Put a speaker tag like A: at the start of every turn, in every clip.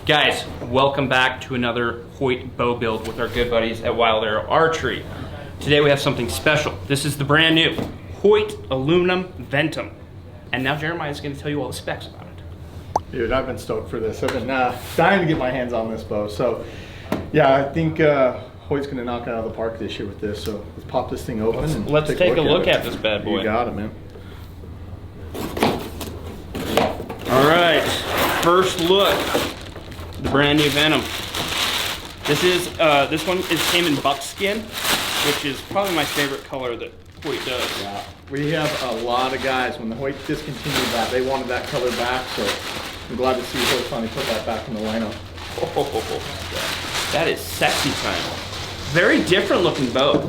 A: Guys, welcome back to another Hoyt bow build with our good buddies at Wild Arrow Archery. Today we have something special. This is the brand new Hoyt Aluminum Ventum. And now Jeremiah is going to tell you all the specs about it.
B: Dude, I've been stoked for this. I've been dying to get my hands on this bow. So yeah, I think Hoyt's going to knock it out of the park this year with this. So let's pop this thing open.
A: Let's take a look at this bad boy.
B: You got it, man.
A: All right, first look. The brand new Venom. This one came in buckskin, which is probably my favorite color that Hoyt does.
B: Yeah, we have a lot of guys, when the Hoyt discontinued that, they wanted that color back, so I'm glad to see Hoyt finally put that back in the lineup.
A: Oh, that is sexy time. Very different looking bow.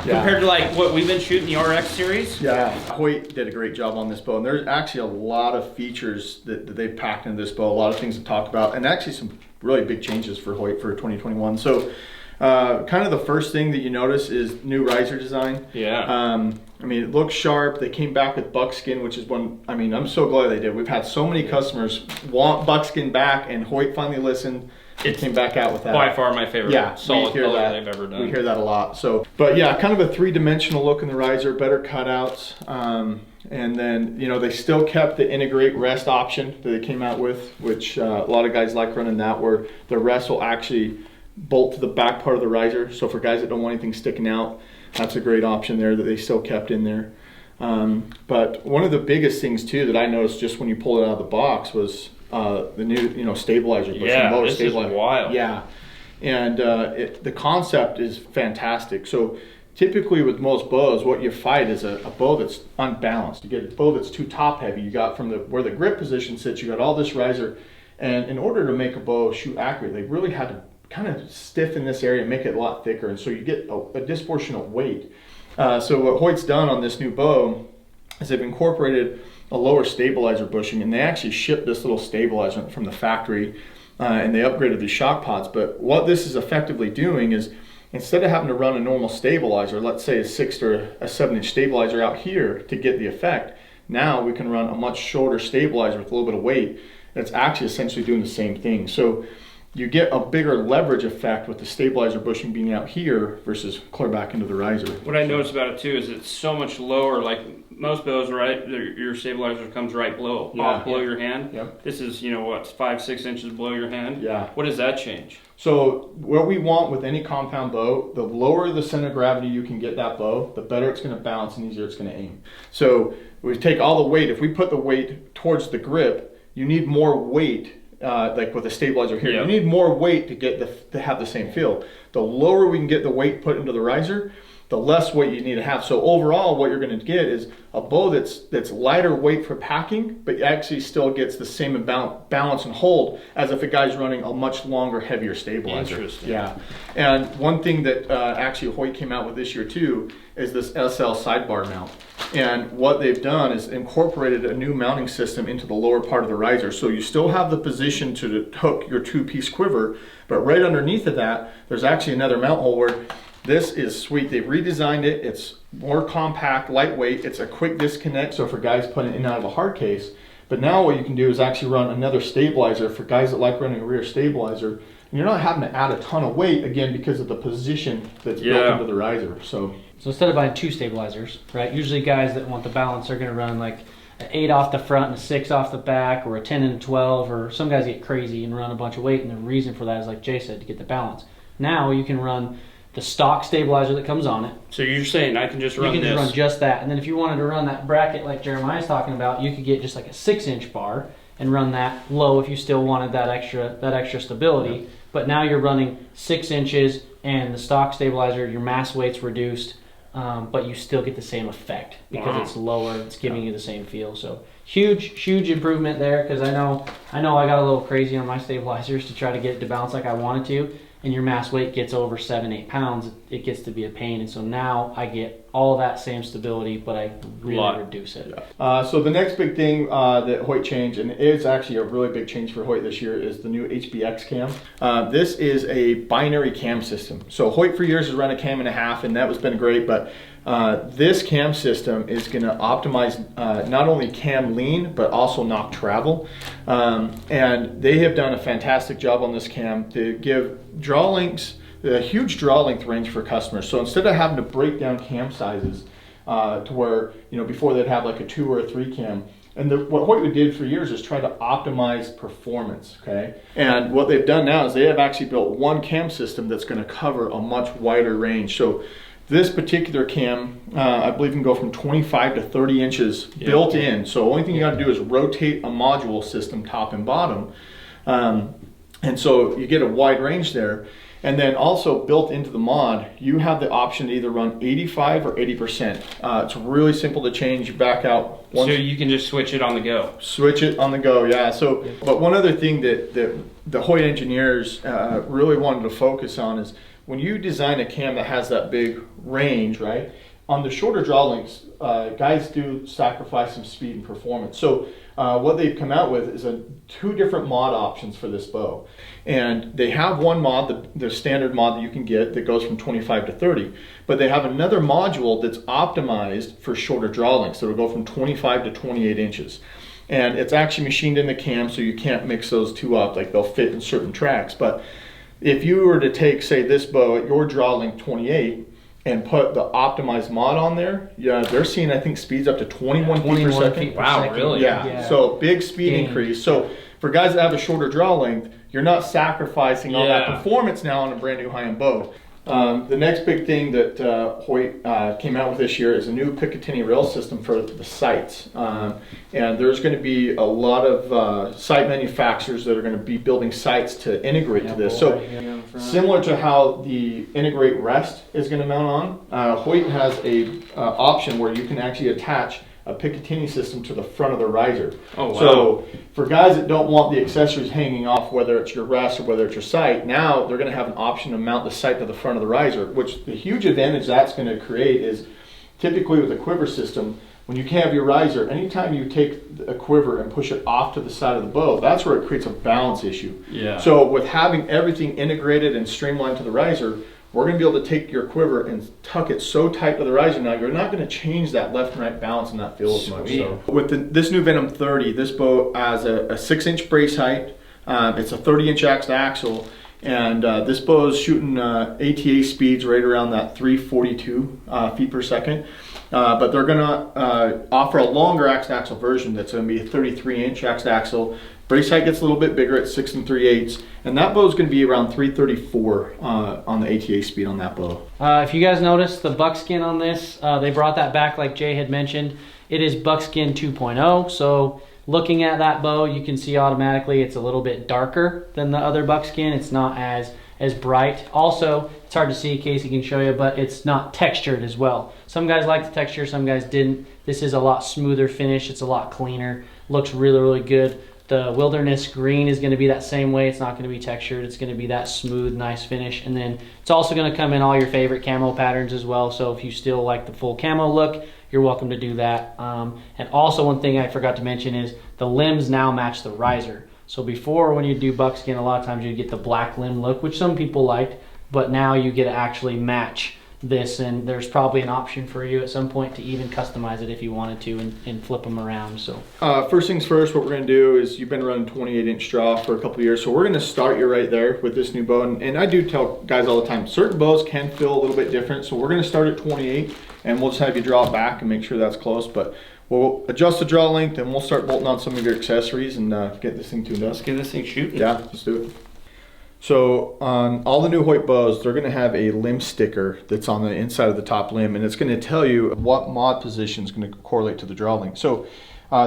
A: Yeah. Compared to like what we've been shooting the RX series.
B: Yeah, Hoyt did a great job on this bow, and there's actually a lot of features that they've packed into this bow, a lot of things to talk about, and actually some really big changes for Hoyt for 2021. So kind of the first thing that you notice is new riser design.
A: Yeah.
B: I mean, it looks sharp. They came back with buckskin, which is one, I mean, I'm so glad they did. We've had so many customers want buckskin back, and Hoyt finally listened. It came back out with that.
A: By far my favorite solid color they've ever done.
B: We hear that a lot. So, but yeah, kind of a three-dimensional look in the riser, better cutouts, and then they still kept the integrate rest option that they came out with, which a lot of guys like running that, where the rest will actually bolt to the back part of the riser. So for guys that don't want anything sticking out, that's a great option there that they still kept in there. But one of the biggest things too that I noticed just when you pull it out of the box was the new stabilizer bushing.
A: Yeah, this is wild.
B: Yeah, and the concept is fantastic. So typically with most bows, what you fight is a bow that's unbalanced. You get a bow that's too top heavy. You got from where the grip position sits, you got all this riser, and in order to make a bow shoot accurate, they really had to kind of stiffen this area and make it a lot thicker, and so you get a disproportionate weight. So what Hoyt's done on this new bow is they've incorporated a lower stabilizer bushing, and they actually shipped this little stabilizer from the factory, and they upgraded the shock pods. But what this is effectively doing is, instead of having to run a normal stabilizer, let's say a 6 or a 7-inch stabilizer out here to get the effect, now we can run a much shorter stabilizer with a little bit of weight that's actually essentially doing the same thing. So you get a bigger leverage effect with the stabilizer bushing being out here versus clear back into the riser.
A: What I noticed about it too is it's so much lower. Like most bows, right? Your stabilizer comes right below, below your hand.
B: Yep.
A: This is, what, 5-6 inches below your hand.
B: Yeah.
A: What does that change?
B: So what we want with any compound bow, the lower the center of gravity you can get that bow, the better it's going to balance and easier it's going to aim. So we take all the weight. If we put the weight towards the grip, you need more weight. Like with a stabilizer here, you need more weight to have the same feel. The lower we can get the weight put into the riser, the less weight you need to have. So overall, what you're going to get is a bow that's lighter weight for packing, but actually still gets the same balance and hold as if a guy's running a much longer, heavier stabilizer.
A: Interesting.
B: Yeah. And one thing that actually Hoyt came out with this year too is this SL Sidebar Mount. And what they've done is incorporated a new mounting system into the lower part of the riser. So you still have the position to hook your 2-piece quiver, but right underneath of that, there's actually another mount hole where this is sweet. They've redesigned it. It's more compact, lightweight. It's a quick disconnect, so for guys putting it in and out of a hard case. But now what you can do is actually run another stabilizer for guys that like running a rear stabilizer. And you're not having to add a ton of weight, again, because of the position that's built into the riser. So
C: instead of buying 2 stabilizers, right? Usually guys that want the balance are going to run like an 8 off the front and a 6 off the back, or a 10 and a 12, or some guys get crazy and run a bunch of weight, and the reason for that is, like Jay said, to get the balance. Now you can run the stock stabilizer that comes on it.
A: So you're saying I can just run this?
C: You can just run just that, and then if you wanted to run that bracket like Jeremiah's talking about, you could get just like a 6-inch bar and run that low if you still wanted that extra stability. Yep. But now you're running 6 inches, and the stock stabilizer, your mass weight's reduced, but you still get the same effect because it's lower. It's giving you the same feel. So huge improvement there, because I know I got a little crazy on my stabilizers to try to get it to bounce like I wanted to, and your mass weight gets over 7-8 pounds, it gets to be a pain. And so now I get all that same stability, but I really reduce it.
B: Yeah. So the next big thing that Hoyt changed, and it's actually a really big change for Hoyt this year, is the new Hbx Cam. This is a binary cam system. So Hoyt for years has run a 1.5 cam, and that has been great, but This cam system is going to optimize not only cam lean, but also knock travel. And they have done a fantastic job on this cam to give draw lengths, a huge draw length range for customers. So instead of having to break down cam sizes to where, you know, before they'd have like a 2 or a 3 cam, and what Hoyt did for years is try to optimize performance, okay? And what they've done now is they have actually built one cam system that's going to cover a much wider range. So this particular cam, I believe, can go from 25 to 30 inches built in. So the only thing you got to do is rotate a module system top and bottom. And so you get a wide range there. And then also built into the mod, you have the option to either run 85 or 80%. It's really simple to change. You back out.
A: So you can just switch it on the go.
B: Switch it on the go, yeah. So, but one other thing that the Hoyt engineers really wanted to focus on is when you design a cam that has that big range, right? On the shorter draw lengths, guys do sacrifice some speed and performance. So what they've come out with is 2 different mod options for this bow. And they have one mod, the standard mod that you can get that goes from 25 to 30. But they have another module that's optimized for shorter draw lengths. So it'll go from 25 to 28 inches. And it's actually machined in the cam, so you can't mix those two up. Like, they'll fit in certain tracks. But if you were to take, say, this bow at your draw length 28, and put the optimized mod on there, yeah, they're seeing, I think, speeds up to 21 feet per second.
A: Wow, really?
B: Yeah. So big speed increase. So for guys that have a shorter draw length, you're not sacrificing all that performance now on a brand new high-end bow. The next big thing that Hoyt came out with this year is a new Picatinny rail system for the sights. And there's going to be a lot of sight manufacturers that are going to be building sights to integrate to this. So similar to how the integrate rest is going to mount on, Hoyt has a option where you can actually attach a Picatinny system to the front of the riser.
A: Oh, wow.
B: So for guys that don't want the accessories hanging off, whether it's your rest or whether it's your sight, now they're going to have an option to mount the sight to the front of the riser, which the huge advantage that's going to create is typically with a quiver system, when you have your riser, anytime you take a quiver and push it off to the side of the bow, that's where it creates a balance issue.
A: Yeah.
B: So with having everything integrated and streamlined to the riser, we're going to be able to take your quiver and tuck it so tight to the riser now, you're not going to change that left and right balance and not feel as much. So with this new Venom 30, this bow has a 6-inch brace height. It's a 30-inch axed axle. And this bow is shooting ATA speeds right around that 342 feet per second. But they're going to offer a longer axed axle version that's going to be a 33-inch axed axle. Brace height gets a little bit bigger at 6 3/8, and that bow is going to be around 334 on the ATA speed on that bow.
C: If you guys notice the buckskin on this, they brought that back like Jay had mentioned. It is buckskin 2.0, so looking at that bow, you can see automatically it's a little bit darker than the other buckskin. It's not as bright. Also, it's hard to see, Casey can show you, but it's not textured as well. Some guys like the texture, some guys didn't. This is a lot smoother finish. It's a lot cleaner. Looks really, really good. The Wilderness Green is going to be that same way. It's not going to be textured. It's going to be that smooth, nice finish. And then it's also going to come in all your favorite camo patterns as well. So if you still like the full camo look, you're welcome to do that. And also one thing I forgot to mention is the limbs now match the riser. So before, when you do buckskin, a lot of times you get the black limb look, which some people liked, but now you get to actually match this, and there's probably an option for you at some point to even customize it if you wanted to and flip them around. So
B: first things first, what we're going to do is, you've been running 28-inch draw for a couple of years, so we're going to start you right there with this new bow. And I do tell guys all the time, certain bows can feel a little bit different, so we're going to start at 28, and we'll just have you draw it back and make sure that's close. But we'll adjust the draw length, and we'll start bolting on some of your accessories and get this thing tuned up.
A: Let's get this thing shooting.
B: Yeah, let's do it. So on all the new Hoyt bows, they're going to have a limb sticker that's on the inside of the top limb, and it's going to tell you what mod position is going to correlate to the draw length. So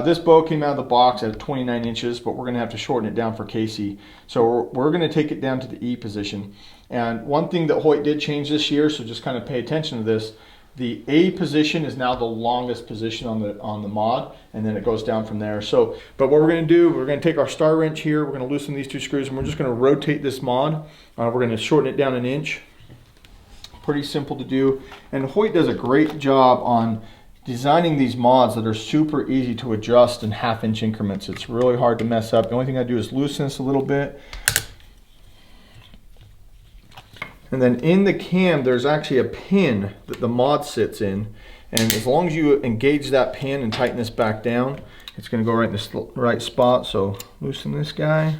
B: this bow came out of the box at 29 inches, but we're going to have to shorten it down for Casey. So we're going to take it down to the E position. And one thing that Hoyt did change this year, so just kind of pay attention to this, the A position is now the longest position on the mod, and then it goes down from there. So, but what we're going to do, we're going to take our star wrench here, we're going to loosen these 2 screws, and we're just going to rotate this mod. We're going to shorten it down 1 inch. Pretty simple to do. And Hoyt does a great job on designing these mods that are super easy to adjust in 1/2-inch increments. It's really hard to mess up. The only thing I do is loosen this a little bit. And then in the cam, there's actually a pin that the mod sits in. And as long as you engage that pin and tighten this back down, it's gonna go right in the right spot. So loosen this guy,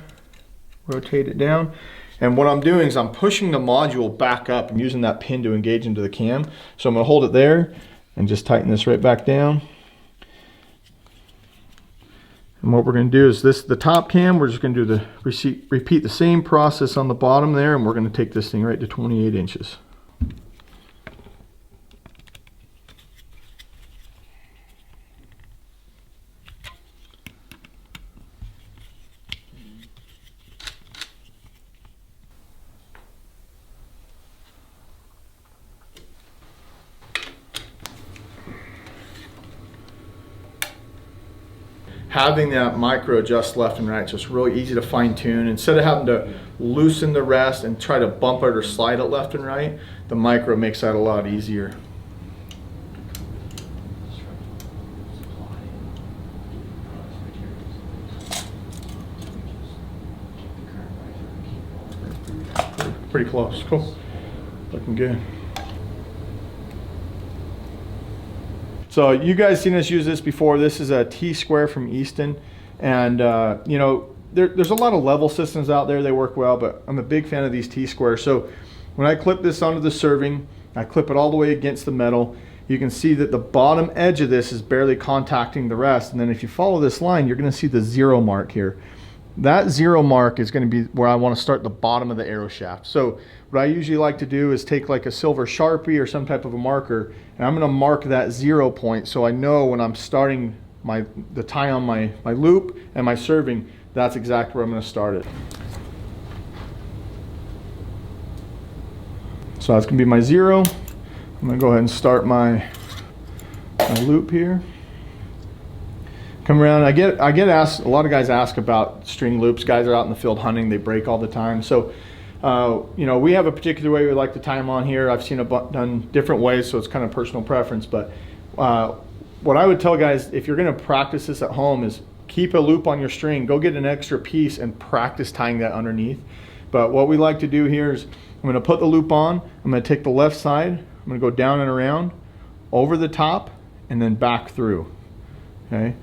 B: rotate it down. And what I'm doing is I'm pushing the module back up. I'm using that pin to engage into the cam. So I'm gonna hold it there and just tighten this right back down. And what we're going to do is the top cam, we're just going to do repeat the same process on the bottom there, and we're going to take this thing right to 28 inches. Having that micro adjust left and right, so it's really easy to fine tune. Instead of having to loosen the rest and try to bump it or slide it left and right, the micro makes that a lot easier. Pretty close, cool, looking good. So you guys seen us use this before. This is a T-square from Easton, and you know, there's a lot of level systems out there. They work well, but I'm a big fan of these T-squares. So when I clip this onto the serving, I clip it all the way against the metal. You can see that the bottom edge of this is barely contacting the rest, and then if you follow this line, you're going to see the 0 mark here. That 0 mark is going to be where I want to start the bottom of the arrow shaft. So what I usually like to do is take like a silver Sharpie or some type of a marker, and I'm going to mark that 0 point so I know when I'm starting the tie on my loop and my serving, that's exactly where I'm going to start it. So that's going to be my 0. I'm going to go ahead and start my loop here. Come around. I get asked, a lot of guys ask about string loops. Guys are out in the field hunting, they break all the time. So you know, we have a particular way we like to tie them on here. I've seen it done different ways, so it's kind of personal preference. But what I would tell guys, if you're going to practice this at home, is keep a loop on your string. Go get an extra piece and practice tying that underneath. But what we like to do here is I'm going to put the loop on. I'm going to take the left side. I'm going to go down and around, over the top, and then back through. Okay.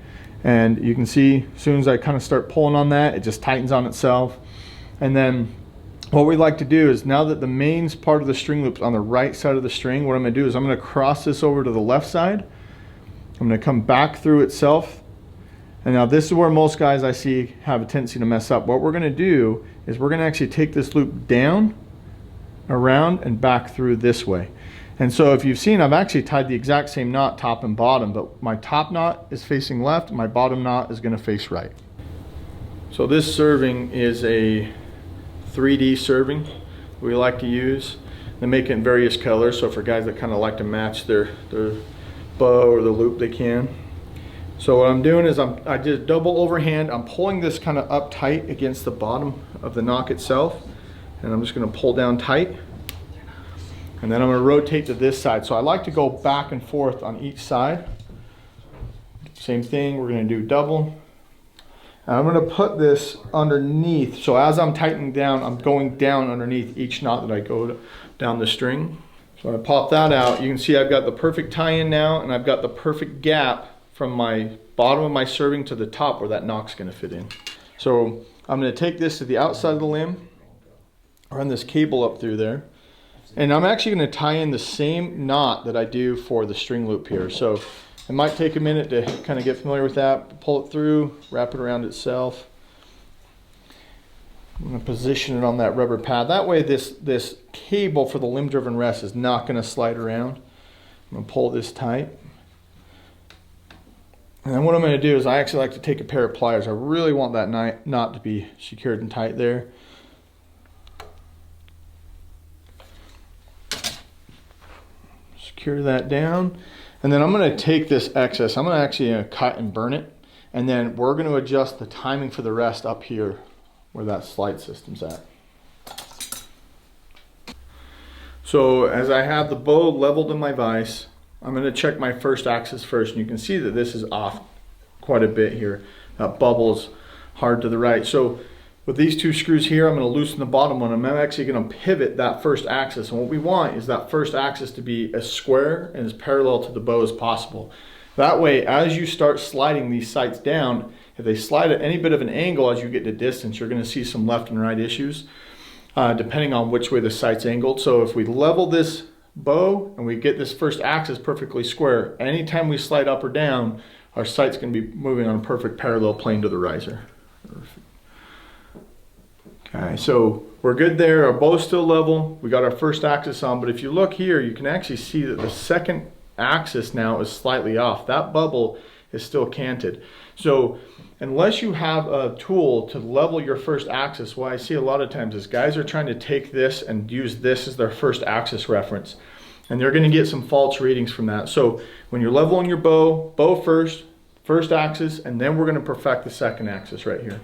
B: And you can see as soon as I kind of start pulling on that, it just tightens on itself. And then what we like to do is, now that the main part of the string loop's on the right side of the string, what I'm going to do is I'm going to cross this over to the left side. I'm going to come back through itself. And now this is where most guys I see have a tendency to mess up. What we're going to do is we're going to actually take this loop down, around, and back through this way. And so if you've seen, I've actually tied the exact same knot top and bottom, but my top knot is facing left, my bottom knot is going to face right. So this serving is a 3D serving we like to use. They make it in various colors, so for guys that kind of like to match their bow or the loop, they can. So what I'm doing is I did double overhand. I'm pulling this kind of up tight against the bottom of the nock itself, and I'm just going to pull down tight. And then I'm going to rotate to this side. So I like to go back and forth on each side. Same thing, we're going to do double. And I'm going to put this underneath. So as I'm tightening down, I'm going down underneath each knot that I go down the string. So I pop that out. You can see I've got the perfect tie-in now, and I've got the perfect gap from my bottom of my serving to the top where that nock's going to fit in. So I'm going to take this to the outside of the limb, run this cable up through there. And I'm actually going to tie in the same knot that I do for the string loop here. So it might take a minute to kind of get familiar with that. Pull it through, wrap it around itself. I'm going to position it on that rubber pad. That way this cable for the limb driven rest is not going to slide around. I'm going to pull this tight. And then what I'm going to do is I actually like to take a pair of pliers. I really want that knot to be secured and tight there. Secure that down, and then I'm going to take this excess, I'm going to actually cut and burn it, and then we're going to adjust the timing for the rest up here where that slide system's at. So as I have the bow leveled in my vise, I'm going to check my first axis first, and you can see that this is off quite a bit here. That bubble's hard to the right. So With these two screws here, I'm going to loosen the bottom one. I'm actually going to pivot that first axis. And what we want is that first axis to be as square and as parallel to the bow as possible. That way, as you start sliding these sights down, if they slide at any bit of an angle as you get to distance, you're going to see some left and right issues, depending on which way the sight's angled. So if we level this bow and we get this first axis perfectly square, anytime we slide up or down, our sight's going to be moving on a perfect parallel plane to the riser. Perfect. Okay, so we're good there. Our bow's still level. We got our first axis on, but if you look here, you can actually see that the second axis now is slightly off. That bubble is still canted. So unless you have a tool to level your first axis, what I see a lot of times is guys are trying to take this and use this as their first axis reference. And they're going to get some false readings from that. So when you're leveling your bow, bow first axis, and then we're going to perfect the second axis right here.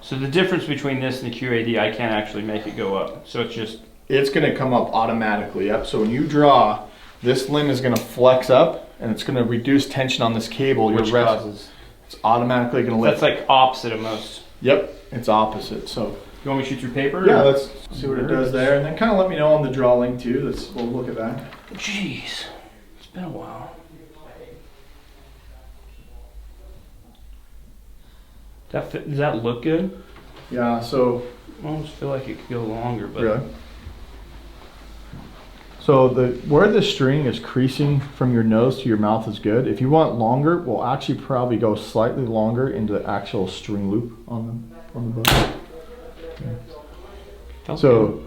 A: So the difference between this and the QAD, I can't actually make it go up. So
B: it's going to come up automatically. Yep. So when you draw, this limb is going to flex up and it's going to reduce tension on this cable.
A: Which causes?
B: It's automatically going to lift.
A: That's like opposite of most.
B: Yep. It's opposite. So
A: you want me to shoot through paper?
B: Yeah, let's see what it does there. And then kind of let me know on the draw link too. We'll look at that.
A: Jeez. It's been a while. Does that look good?
B: Yeah, so
A: I almost feel like it could go longer, but
B: really. So where the string is creasing from your nose to your mouth is good. If you want longer, we'll actually probably go slightly longer into the actual string loop on the bow. Okay. So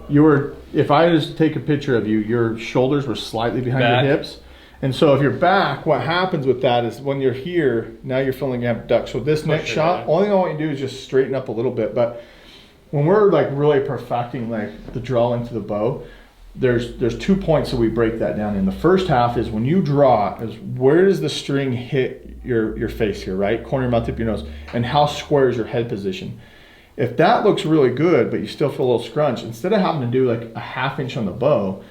B: if I just take a picture of you, your shoulders were slightly behind your hips. And so if you're back, what happens with that is when you're here, now you're feeling you have duck. So this next shot, only thing I want you to do is just straighten up a little bit. But when we're like really perfecting like the draw into the bow, there's 2 points that we break that down in. The first half is when you draw, is where does the string hit your face here, right? Corner of your mouth, tip of your nose, and how square is your head position. If that looks really good, but you still feel a little scrunch, instead of having to do like a 1/2 inch on the bow,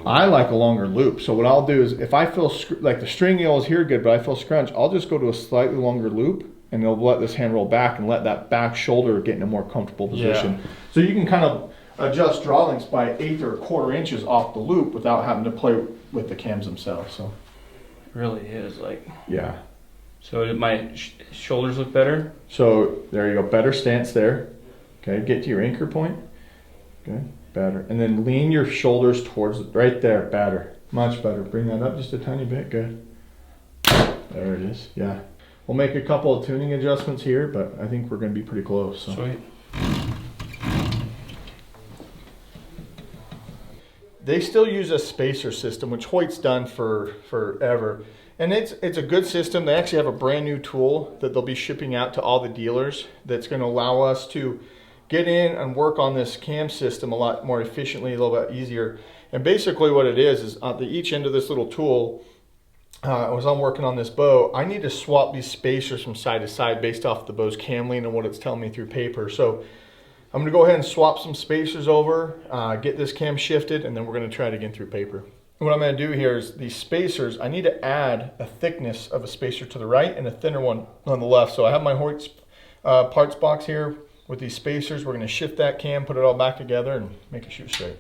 B: I like a longer loop. So what I'll do is if I feel like the string yell is here good, but I feel scrunch, I'll just go to a slightly longer loop and it'll let this hand roll back and let that back shoulder get in a more comfortable position. Yeah. So you can kind of adjust draw lengths by 1/8 or 1/4 inches off the loop without having to play with the cams themselves. So
A: it really is like.
B: Yeah.
A: So did my shoulders look better?
B: So there you go, better stance there. Okay, get to your anchor point. Okay. Better. And then lean your shoulders towards right there. Better. Much better. Bring that up just a tiny bit. Good. There it is. Yeah. We'll make a couple of tuning adjustments here, but I think we're going to be pretty close. So.
A: Sweet.
B: They still use a spacer system, which Hoyt's done for forever. And it's a good system. They actually have a brand new tool that they'll be shipping out to all the dealers that's going to allow us to get in and work on this cam system a lot more efficiently, a little bit easier. And basically what it is at each end of this little tool, as I'm working on this bow, I need to swap these spacers from side to side based off the bow's cam lean and what it's telling me through paper. So I'm gonna go ahead and swap some spacers over, get this cam shifted, and then we're gonna try it again through paper. And what I'm gonna do here is these spacers, I need to add a thickness of a spacer to the right and a thinner one on the left. So I have my Hoyt's parts box here. With these spacers, we're going to shift that cam, put it all back together, and make it shoot straight.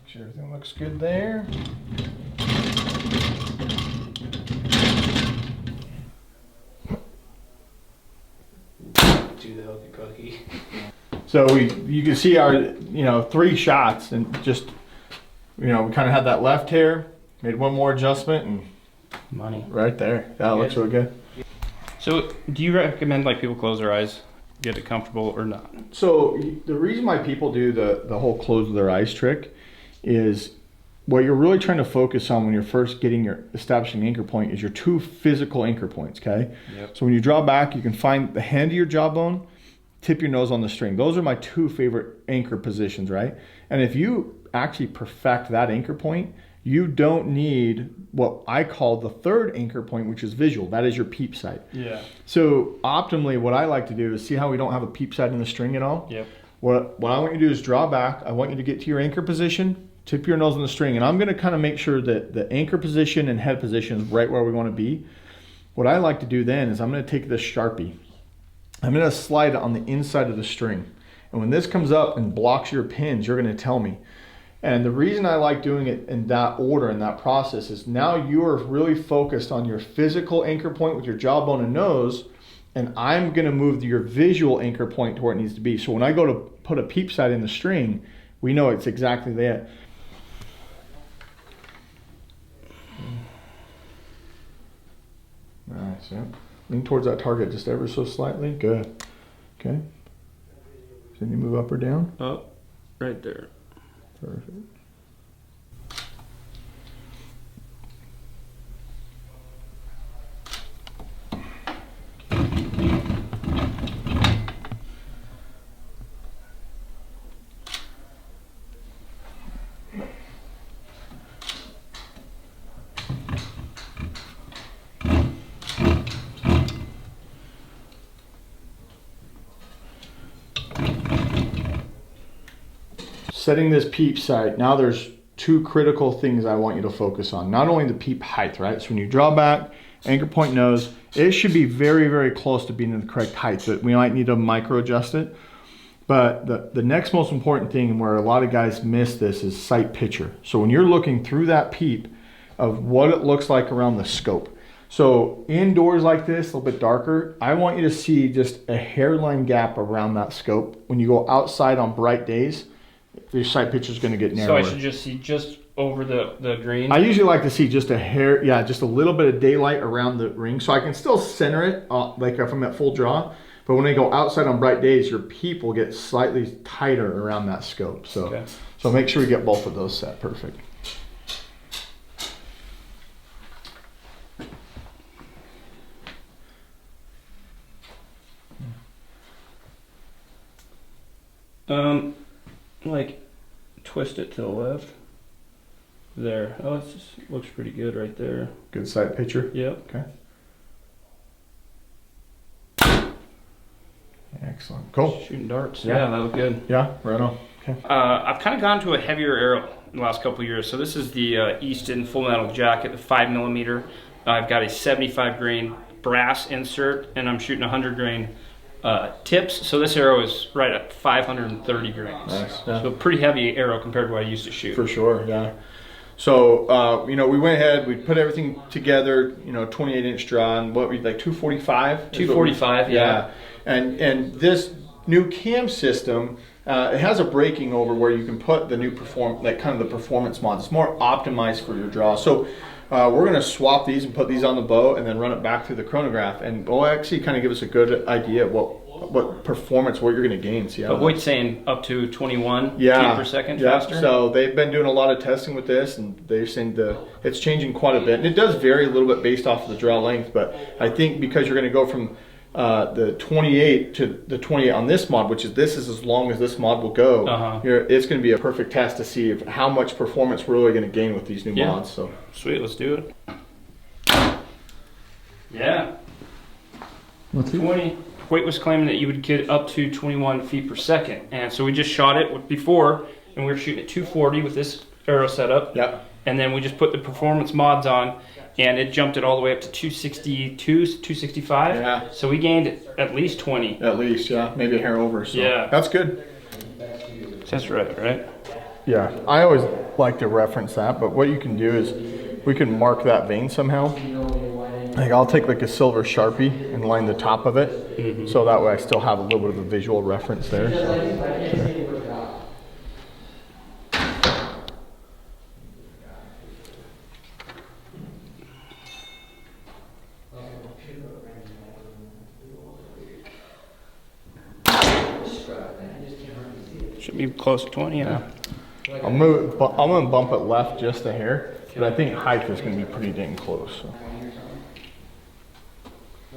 B: Sure everything looks good there.
A: Do the hokey cookie.
B: So you can see our 3 shots and just we kind of had that left hair, made one more adjustment and
A: Money.
B: Right there. That looks really good.
A: So, do you recommend like people close their eyes, get it comfortable, or not?
B: So the reason why people do the whole close their eyes trick is what you're really trying to focus on when you're first establishing the anchor point is your two physical anchor points, okay?
A: Yep.
B: So when you draw back, you can find the hand of your jawbone, tip your nose on the string. Those are my two favorite anchor positions, right? And if you actually perfect that anchor point, you don't need what I call the third anchor point, which is visual. That is your peep sight.
A: Yeah.
B: So optimally, what I like to do is see how we don't have a peep sight in the string at all?
A: Yep.
B: What I want you to do is draw back. I want you to get to your anchor position, tip your nose on the string, and I'm gonna kind of make sure that the anchor position and head position is right where we wanna be. What I like to do then is I'm gonna take this Sharpie. I'm gonna slide it on the inside of the string. And when this comes up and blocks your pins, you're gonna tell me. And the reason I like doing it in that order, in that process, is now you are really focused on your physical anchor point with your jawbone and nose, and I'm gonna move your visual anchor point to where it needs to be. So when I go to put a peep sight in the string, we know it's exactly that. Nice, yeah. Lean towards that target just ever so slightly. Good. Okay. Then you move up or down.
A: Up, right there.
B: Perfect. Setting this peep sight, now there's two critical things I want you to focus on. Not only the peep height, right? So when you draw back, anchor point nose, it should be very, very close to being in the correct height, but we might need to micro adjust it. But the next most important thing, and where a lot of guys miss this, is sight picture. So when you're looking through that peep of what it looks like around the scope. So indoors like this, a little bit darker, I want you to see just a hairline gap around that scope. When you go outside on bright days, your sight picture is going to get narrower.
A: So I should just see just over the green?
B: I usually like to see just a hair, yeah, just a little bit of daylight around the ring, so I can still center it, like if I'm at full draw. But when I go outside on bright days, your peep will get slightly tighter around that scope. So,
A: okay.
B: So make sure you get both of those set perfect.
A: Like twist it to the left. There. Oh, it looks pretty good right there.
B: Good sight picture?
A: Yep.
B: Okay. Excellent. Cool.
A: Shooting darts. Yeah, that looked good.
B: Yeah, right on. Okay.
A: I've kind of gone to a heavier arrow in the last couple of years. So this is the Easton Full Metal Jacket, the 5mm. I've got a 75 grain brass insert, and I'm shooting 100 grain tips. So this arrow is right at 530 grains.
B: Nice. Yeah.
A: So a pretty heavy arrow compared to what I used to shoot.
B: For sure, yeah. So, you know, we went ahead, we put everything together, you know, 28-inch draw, and what we like 245?
A: 245, yeah.
B: And this new cam system, it has a breaking over where you can put the new the performance mods. It's more optimized for your draw. So we're going to swap these and put these on the bow and then run it back through the chronograph, and it'll actually kind of give us a good idea of what performance, what you're going to gain. See how
A: but Hoyt's saying up to 21 feet per second
B: yeah.
A: faster.
B: So they've been doing a lot of testing with this, and they're saying it's changing quite a bit. And it does vary a little bit based off of the draw length, but I think because you're going to go from the 28 to the 28 on this mod, which is as long as this mod will go, it's going to be a perfect test to see how much performance we're really going to gain with these new mods. So
A: sweet, let's do it. Yeah.
B: What's
A: 20. Hoyt was claiming that you would get up to 21 feet per second, and so we just shot it before, and we were shooting at 240 with this arrow setup.
B: Yeah.
A: And then we just put the performance mods on, and it jumped it all the way up to 262, 265.
B: Yeah.
A: So we gained at least 20.
B: At least, yeah, maybe a hair over. So
A: yeah.
B: That's good.
A: That's right?
B: Yeah, I always like to reference that, but what you can do is we can mark that vein somehow. Like I'll take like a silver Sharpie and line the top of it, so that way I still have a little bit of a visual reference there. So.
A: Should be close to 20, yeah.
B: I'm gonna bump it left just a hair, but I think height is gonna be pretty dang close. So.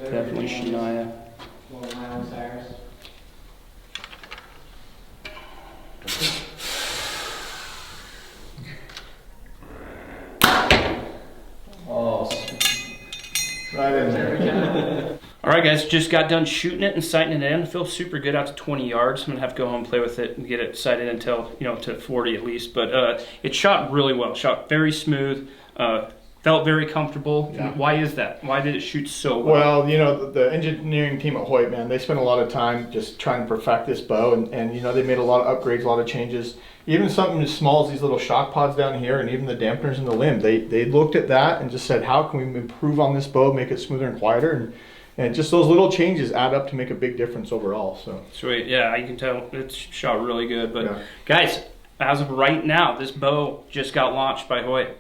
A: Definitely Shania.
B: Oh, right in there.
A: All right, guys, just got done shooting it and sighting it in. It feels super good out to 20 yards. I'm gonna have to go home and play with it and get it sighted until, you know, to 40 at least. But it shot really well. Shot very smooth. Felt very comfortable.
B: Yeah.
A: Why is that? Why did it shoot so well?
B: Well, you know, the engineering team at Hoyt, man, they spent a lot of time just trying to perfect this bow, and you know, they made a lot of upgrades, a lot of changes. Even something as small as these little shock pods down here, and even the dampeners in the limb, they looked at that and just said, how can we improve on this bow, make it smoother and quieter, and just those little changes add up to make a big difference overall. So
A: Sweet, yeah, you can tell it's shot really good. But
B: yeah.
A: guys, as of right now, this bow just got launched by Hoyt.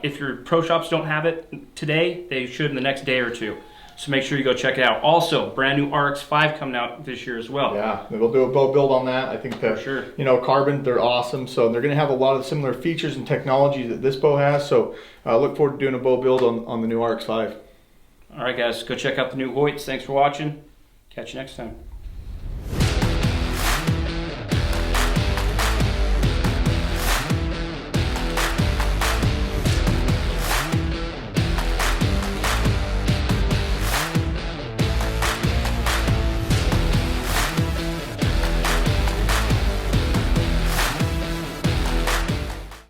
A: If your pro shops don't have it today, they should in the next day or two. So make sure you go check it out. Also, brand new RX5 coming out this year as well.
B: Yeah, they'll do a bow build on that. I think that,
A: sure.
B: You know, carbon, they're awesome. So they're going to have a lot of similar features and technology that this bow has. So look forward to doing a bow build on the new RX5.
A: All right, guys, go check out the new Hoyts. Thanks for watching. Catch you next time.